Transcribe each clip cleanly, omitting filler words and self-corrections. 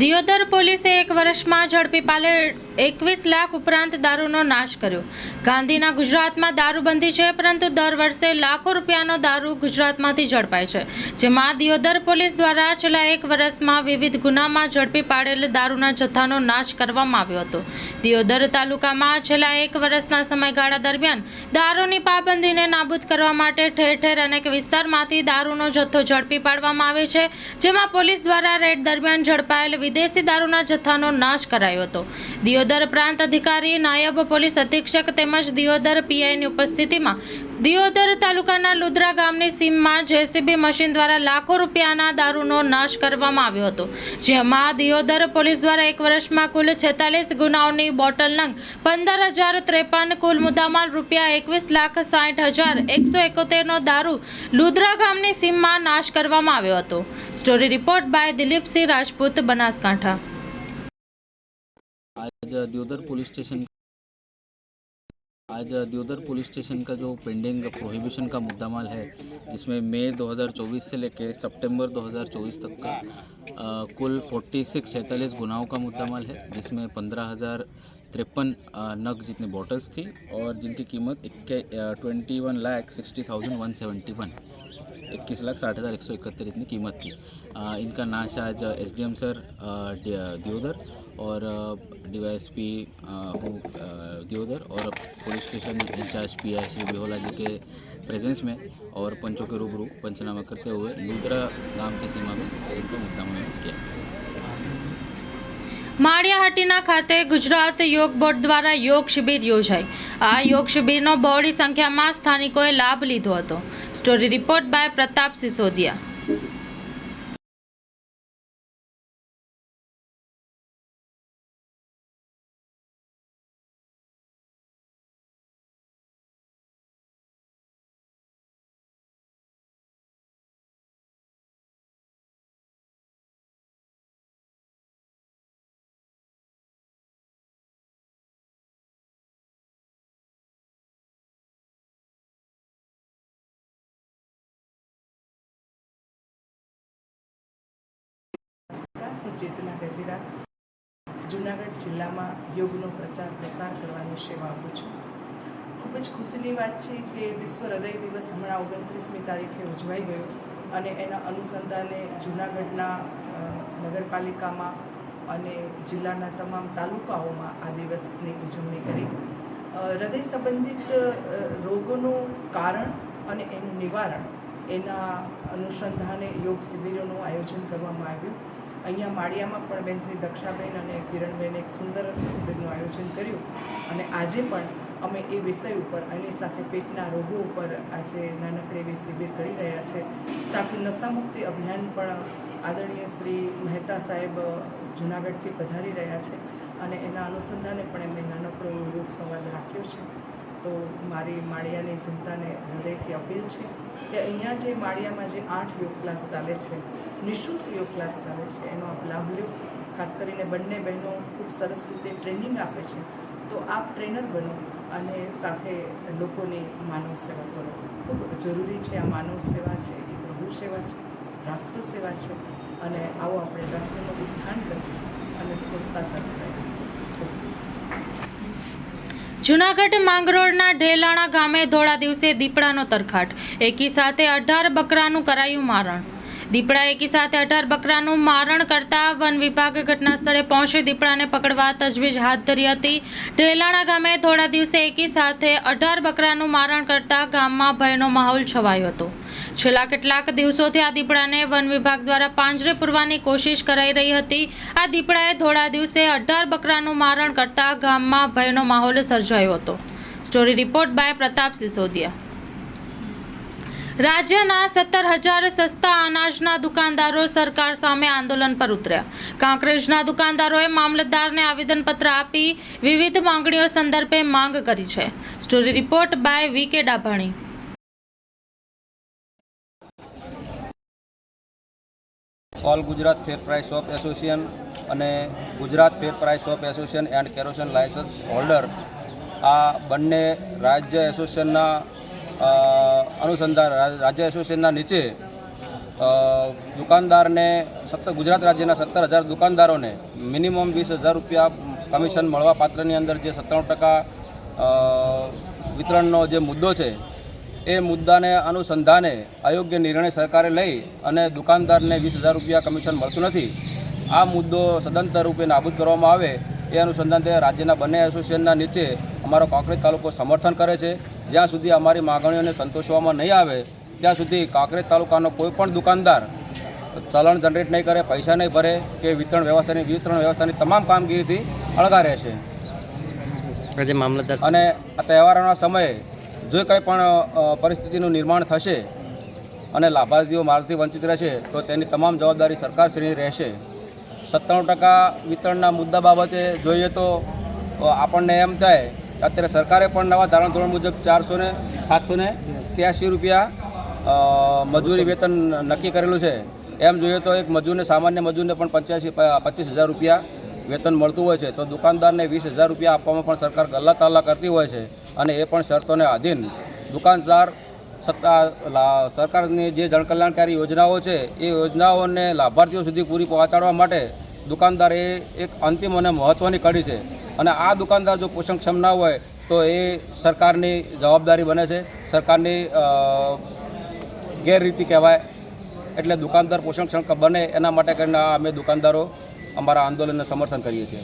દિયોદર પોલીસે એક વર્ષમાં ઝડપી પાડે 21 લાખ ઉપરાંત દારૂનો નાશ કર્યો। ગાંધીના ગુજરાતમાં દારૂબંધી છે, પરંતુ દર વર્ષે લાખો રૂપિયાનો દારૂ ગુજરાતમાંથી ઝડપાય છે, જેમાં દિયોદર પોલીસ દ્વારા છેલ્લા એક વર્ષમાં વિવિધ ગુનામાં ઝડપી પાડેલ દારૂના જથ્થાનો નાશ કરવામાં આવ્યો હતો। દિયોદર તાલુકામાં છેલ્લા એક વર્ષના સમયગાળા દરમિયાન દારૂની પાબંદીને નાબૂદ કરવા માટે ઠેર ઠેર અનેક વિસ્તારમાંથી દારૂનો જથ્થો ઝડપી પાડવામાં આવે છે, જેમાં પોલીસ દ્વારા રેડ દરમિયાન ઝડપાયેલ વિદેશી દારૂના જથ્થાનો નાશ કરાયો હતો। દિયોદર પ્રાંત અધિકારી, નાયબ પોલીસ અધિક્ષક તેમજ દિયોદર પીઆઈની ઉપસ્થિતિમાં દિયોદર તાલુકાના લુદ્રા ગામની સીમમાં જેસીબી મશીન દ્વારા લાખો રૂપિયાના દારૂનો નાશ કરવામાં આવ્યો હતો, જેમાં દિયોદર પોલીસ દ્વારા એક વર્ષમાં કુલ 46 ગુનાઓની બોટલ નંગ 15,053 કુલ મુદ્દામાલ રૂપિયા 21,60,171નો દારૂ લુદ્રા ગામની સીમમાં નાશ કરવામાં આવ્યો હતો। Story report by Dilipsinh Rajput, Banaskantha. आज दियोदर पुलिस स्टेशन का जो पेंडिंग प्रोहिबिशन का मुद्दामाल है, जिसमें मई 2024 से लेकर सितंबर 2024 तक का कुल 46 गुनाहों का मुद्दामाल है, जिसमें 15,053 नग जितनी बॉटल्स थी और जिनकी कीमत 21,60,171 21,60,171 इतनी कीमत थी। इनका नाश आज एसडीएम सर दियोदर और डीवाईएसपी दियोदर और police station incharge PI Shri Behola ji के प्रेजेंस में और पंचों के रूबरू पंचनामा करते हुए लुद्रा गांव की सीमा में इनका मुद्दामाल नाश किया। माळियाहाटीना खाते गुजरात योग बोर्ड द्वारा योग शिबिर योजाई। आ योग शिबिरनो बहोળી સંખ્યામાં સ્થાનિકોએ લાભ લીધો હતો। Story report by Pratap Sisodiya. Chetna Gajera Junagadh जिला में योगनो प्रचार प्रसार करने सेवा आपू छूँ। खूब ज खुशीनी बात है कि विश्व हृदय दिवस हमणां 29मी तारीखे उजवाई गयो अने एना अनुसंधाने जूनागढ़ना नगरपालिका में अने जिल्लाना तमाम तालुकाओमां आ दिवसनी उजवणी करी। हृदय संबंधित रोगों कारण अने एनुं निवारण एना अनुसंधाने योग शिबिरोनुं आयोजन करवामां आव्युं। अहींया माळियामां पण बेन श्री दक्षाबेन अने किरणबेने एक सुंदर शिबिरनुं आयोजन कर्युं अने आजे पण अमे ए विषय पर एनी साथे पेटना रोगों पर आजे नानकड़ी एवी शिबिर करी रह्या छे। साथे नशामुक्ति अभियान पण आदरणीय श्री महेता साहेब जूनागढ़थी पधारी रह्या छे अने एना अनुसंधाने पण एमणे नानकड़ो योग संवाद राख्यो छे। तो मारी माळियानी जनताने हृदयथी अपील है कि अहींया जे माळियामां जे 8 योग क्लास चाले छे, निःशुल्क योग क्लास चाले छे, एनो आप लाभ लो। खास करीने बंने बहनों खूब सरस रीते ट्रेनिंग आपे छे, तो आप ट्रेनर बनो अने साथे लोकोनी मानव सेवा करो। खूब जरूरी है। आ मानव सेवा है, ए प्रभु सेवा है, राष्ट्र सेवा है अने आवो आपणे राष्ट्रनुं उत्थान करीए अने स्वस्थता तरफ जाईए। जूनागढ़ मांगरोळना ढेलाणा गामे धोळा दिवसे दीपड़ानो तरखाट। एकी साथे 18 बकरानुं करायुं मारण। दीपड़ा एकी साथे 18 बकरानुं मारण करता वन विभाग घटना स्थळे पहोंची दीपड़ाने पकड़वा तजवीज हाथ धरी हती। ढेलाणा गामे धोळा दिवसे एकी साथे 18 बकरानुं मारण करता गाममां भयनो माहोल छवायो हतो। छेल्ला કેટલાક દિવસોથી આ દીપડાને વન વિભાગ દ્વારા પાંજરે પૂરવાની કોશિશ કરાઈ રહી હતી। આ દીપડાએ ધોળા દિવસે 18 બકરાનું મારણ કરતા ગામમાં ભયનો માહોલ સર્જાયો હતો। Story report by Pratap Sisodiya. રાજ્યના 17,000 સસ્તા અનાજના દુકાનદારો સરકાર સામે આંદોલન પર ઉતર્યા। કાંકરેજના દુકાનદારોએ મામલતદારને આવેદનપત્ર આપી વિવિધ માંગણીઓ સંદર્ભે માંગ કરી છે। Story report by VK Dabhani. All Gujarat fair price shop association अने Gujarat fair price shop association and kerosene licence holder आ बंने राज्य एसोसिएशनना अनुसंधान राज्य एसोसिएशनना नीचे દુકાનદારને ગુજરાત રાજ્યના 17,000 દુકાનદારોને મિનિમમ 20,000 રૂપિયા કમિશન મળવા પાત્રની અંદર જે 97% વિતરણનો જે મુદ્દો છે એ મુદ્દાને અનુસંધાને અયોગ્ય નિર્ણય સરકારે લઈ અને દુકાનદારને 20,000 રૂપિયા કમિશન મળતું નથી. આ મુદ્દો સદંતર રૂપે નાબૂદ કરવામાં આવે એ અનુસંધાને રાજ્યના બંને એસોસિએશનના નીચે અમારો કાંકરેજ તાલુકો સમર્થન કરે છે. જ્યાં સુધી અમારી માગણીઓને સંતોષવામાં નહીં આવે ત્યાં સુધી કાંકરેજ તાલુકાનો કોઈ પણ દુકાનદાર ચલણ જનરેટ નહીં કરે, પૈસા નહીં ભરે કે વિતરણ વ્યવસ્થાની તમામ કામગીરીથી અળગા રહેશે. અને આ તહેવારોના સમયે જો કંઈ પણ પરિસ્થિતિનું નિર્માણ થશે અને લાભાર્થીઓ માર્ગથી વંચિત રહેશે તો તેની તમામ જવાબદારી સરકારશ્રીની રહેશે. 97% વિતરણના મુદ્દા બાબતે જોઈએ તો આપણને એમ થાય કે અત્યારે સરકારે પણ નવા ધારાધોરણ મુજબ 783 રૂપિયા મજૂરી વેતન નક્કી કરેલું છે. એમ જોઈએ તો એક મજૂરને, સામાન્ય મજૂરને પણ 25,000 રૂપિયા વેતન મળતું હોય છે, તો દુકાનદારને 20,000 રૂપિયા આપવામાં પણ સરકાર ગલ્લા તાલ્લા કરતી હોય છે. અને એ પણ શરતોને આધીન દુકાનદાર સરકારની જે જનકલ્યાણકારી યોજનાઓ છે એ યોજનાઓને લાભાર્થીઓ સુધી પૂરી પહોંચાડવા માટે દુકાનદાર એ એક અંતિમ અને મહત્ત્વની કડી છે. અને આ દુકાનદાર જો પોષણક્ષમ ના હોય તો એ સરકારની જવાબદારી બને છે, સરકારની ગેરરીતિ કહેવાય. એટલે દુકાનદાર પોષણક્ષમ બને એના માટે કરીને અમે દુકાનદારો અમારા આંદોલનને સમર્થન કરીએ છીએ.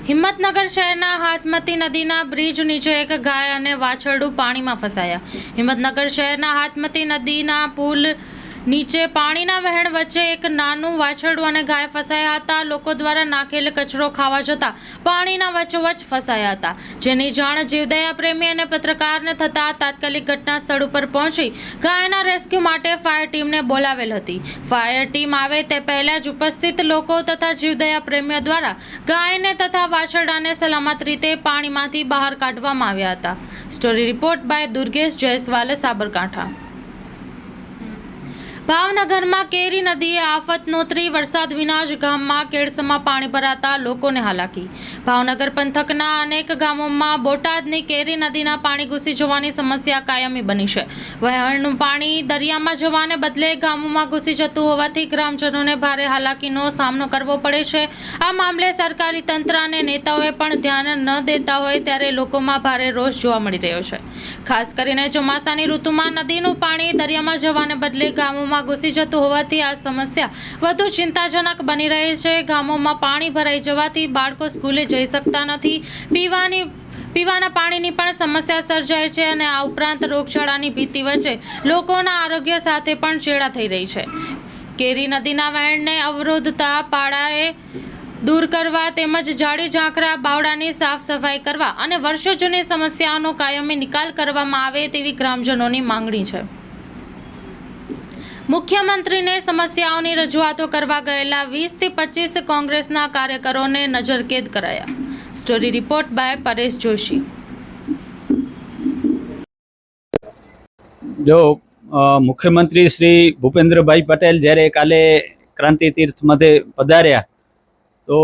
હિંમતનગર શહેરના હાથમતી નદીના બ્રિજ નીચે એક ગાય અને વાછરડું પાણીમાં ફસાયા. હિંમતનગર શહેરના હાથમતી નદીના પુલ નીચે પાણીના વહેણ વચ્ચે એક નાનું વાછરડું અને ગાય ફસાયા હતા. લોકો દ્વારા નાખેલ કચરો ખાવા જતા પાણીના વચ્ચોવચ્ચ ફસાયા હતા, જેની જાણ જીવદયા પ્રેમી અને પત્રકારને થતા તાત્કાલિક ઘટના સ્થળ ઉપર પહોંચી ગાયના રેસ્ક્યુ માટે ફાયર ટીમને બોલાવેલ હતી. ફાયર ટીમ આવે તે પહેલા જ ઉપસ્થિત લોકો તથા જીવદયા પ્રેમીઓ દ્વારા ગાયને તથા વાછરડાને સલામત રીતે પાણીમાંથી બહાર કાઢવામાં આવ્યા હતા. Story report by Durgesh Jaiswal, Sabarkantha. ભાવનગરમાં કેરી નદીએ આફત નોતરી. વરસાદ વિના જ ગામમાં કેડસમાં પાણી ભરાતા લોકોને હાલાકી. ભાવનગર પંથકના અનેક ગામોમાં બોટાદની કેરી નદીના પાણી ઘૂસી જવાની સમસ્યા કાયમી બની છે. વહેણનું પાણી દરિયામાં જવાને બદલે ગામોમાં ઘૂસી જતું હોવાથી ગ્રામજનોને ભારે હાલાકીનો સામનો કરવો પડે છે. આ મામલે સરકારી તંત્ર અને નેતાઓએ પણ ધ્યાન ન દેતા હોય ત્યારે લોકોમાં ભારે રોષ જોવા મળી રહ્યો છે. ખાસ કરીને ચોમાસાની ઋતુમાં નદીનું પાણી દરિયામાં જવાને બદલે ગામોમાં ઘૂસી જતું હોવાથી આ સમસ્યા વધુ ચિંતાજનક બની રહી છે. ગામોમાં પાણી ભરાઈ જવાથી બાળકો સ્કૂલે જઈ શકતા નથી. પીવાના પાણીની પણ સમસ્યા સર્જાય છે અને આ ઉપરાંત રોગચાળાની ભીતિ વચ્ચે લોકોના આરોગ્ય સાથે પણ ચેડા થઈ રહી છે. કેરી નદીના વહેણને અવરોધતા પાડાએ દૂર કરવા તેમજ જાડી ઝાંખરા બાવડાની સાફ સફાઈ કરવા અને વર્ષો જૂની સમસ્યાઓનો કાયમી નિકાલ કરવામાં આવે તેવી ગ્રામજનોની માંગણી છે. મુખ્યમંત્રીને સમસ્યાઓની રજૂઆતો કરવા ગયેલા 20 થી 25 કોંગ્રેસના કાર્યકરોને નજરકેદ કરાયા. Story report by Paresh Joshi. જો મુખ્યમંત્રી શ્રી ભૂપેન્દ્રભાઈ પટેલ જ્યારે કાલે ક્રાંતિ તીર્થ મધ્યે પધાર્યા તો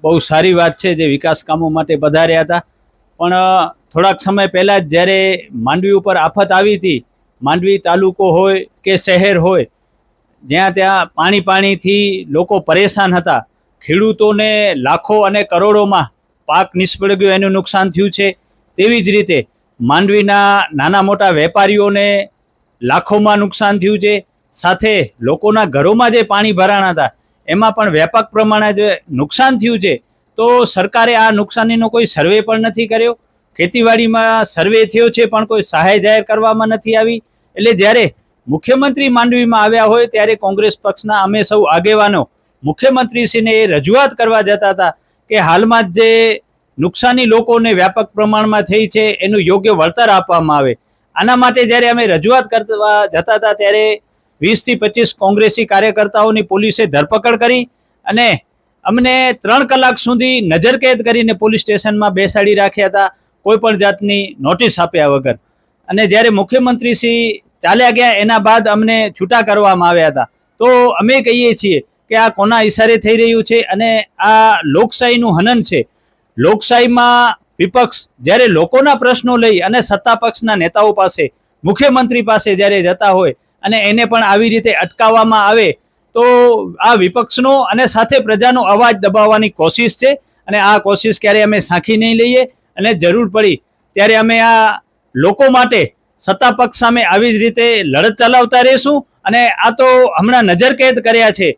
બહુ સારી વાત છે, જે વિકાસ કામો માટે પધાર્યા હતા. પણ થોડાક સમય પહેલાં જ જ્યારે માંડવી ઉપર આફત આવી હતી, માંડવી તાલુકો હોય કે શહેર હોય, જ્યાં ત્યાં પાણીથી લોકો પરેશાન હતા. ખેડૂતોને લાખો અને કરોડોમાં પાક નિષ્ફળ ગયો, એનું નુકસાન થયું છે. તેવી જ રીતે માંડવીના નાના મોટા વેપારીઓને લાખોમાં નુકસાન થયું છે. સાથે લોકોના ઘરોમાં જે પાણી ભરાણા હતા એમાં પણ વ્યાપક પ્રમાણે જે નુકસાન થયું છે. તો સરકારે આ નુકસાનીનો કોઈ સર્વે પણ નથી કર્યો. ખેતીવાડીમાં સર્વે થયો છે પણ કોઈ સહાય જાહેર કરવામાં નથી આવી. એટલે જ્યારે મુખ્યમંત્રી માંડવીમાં આવ્યા હોય ત્યારે કોંગ્રેસ પક્ષના અમે સૌ આગેવાનો મુખ્યમંત્રીશ્રીને એ રજૂઆત કરવા જતા હતા કે હાલમાં જે નુકસાની લોકોને વ્યાપક પ્રમાણમાં થઈ છે એનું યોગ્ય વળતર આપવામાં આવે. આના માટે જ્યારે અમે રજૂઆત કરવા જતા હતા ત્યારે 20 થી 25 કોંગ્રેસી કાર્યકર્તાઓની પોલીસે ધરપકડ કરી અને અમને 3 કલાક સુધી નજરકેદ કરીને પોલીસ સ્ટેશનમાં બેસાડી રાખ્યા હતા, કોઈ પણ જાતની નોટિસ આપ્યા વગર. અને જ્યારે મુખ્યમંત્રીશ્રી ચાલ્યા ગયા એના બાદ અમને છૂટા કરવામાં આવ્યા હતા. તો અમે કહીએ છીએ કે આ કોના ઈશારે થઈ રહ્યું છે અને આ લોકશાહીનું હનન છે. લોકશાહીમાં વિપક્ષ જ્યારે લોકોના પ્રશ્નો લઈ અને સત્તા પક્ષના નેતાઓ પાસે, મુખ્યમંત્રી પાસે જ્યારે જતા હોય અને એને પણ આવી રીતે અટકાવવામાં આવે તો આ વિપક્ષનો અને સાથે પ્રજાનો અવાજ દબાવવાની કોશિશ છે. અને આ કોશિશ ક્યારે અમે સાંખી નહીં લઈએ અને જરૂર પડી ત્યારે અમે આ લોકો માટે સત્તા પક્ષ સામે આવી જ રીતે લડત ચલાવતા રહીશું. અને આ તો હમણાં નજરકેદ કર્યા છે,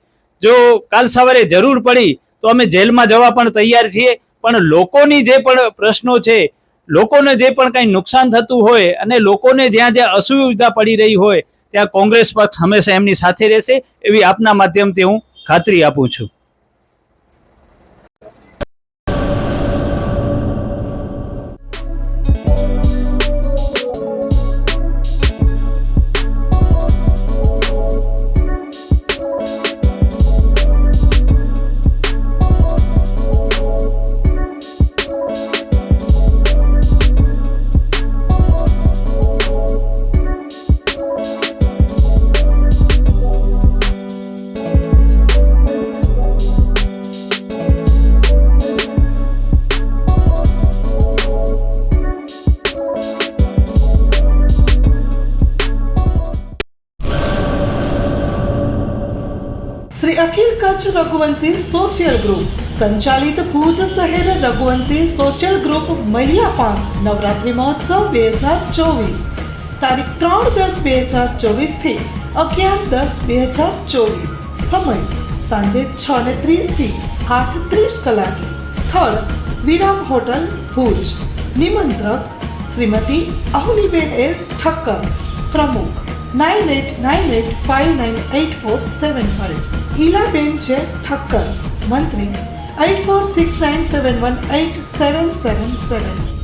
જો કાલ સવારે જરૂર પડી તો અમે જેલમાં જવા પણ તૈયાર છીએ. પણ લોકોની જે પણ પ્રશ્નો છે, લોકોને જે પણ કંઈ નુકસાન થતું હોય અને લોકોને જ્યાં જ્યાં અસુવિધા પડી રહી હોય ત્યાં કોંગ્રેસ પક્ષ હંમેશા એમની સાથે રહેશે એવી આપના માધ્યમથી હું ખાતરી આપું છું. શ્રી અખિલ કચ્છ રઘુવંશી સોશિયલ ગ્રુપ સંચાલિત ભુજ શહેર રઘુવંશી સોશિયલ ગ્રુપ મહિલા નવરાત્રિ મહોત્સવ 2024 તારીખ 3/10/2024 થી 11/10/2024. સમય સાંજે 6:30 થી 8:30 કલાકે. સ્થળ વિરામ હોટલ ભુજ. નિમંત્રક શ્રીમતી અહુલીબેન એસ ઠક્કર, પ્રમુખ 9898598475. ઈલાબેન છે ઠક્કર, મંત્રી 8469718777.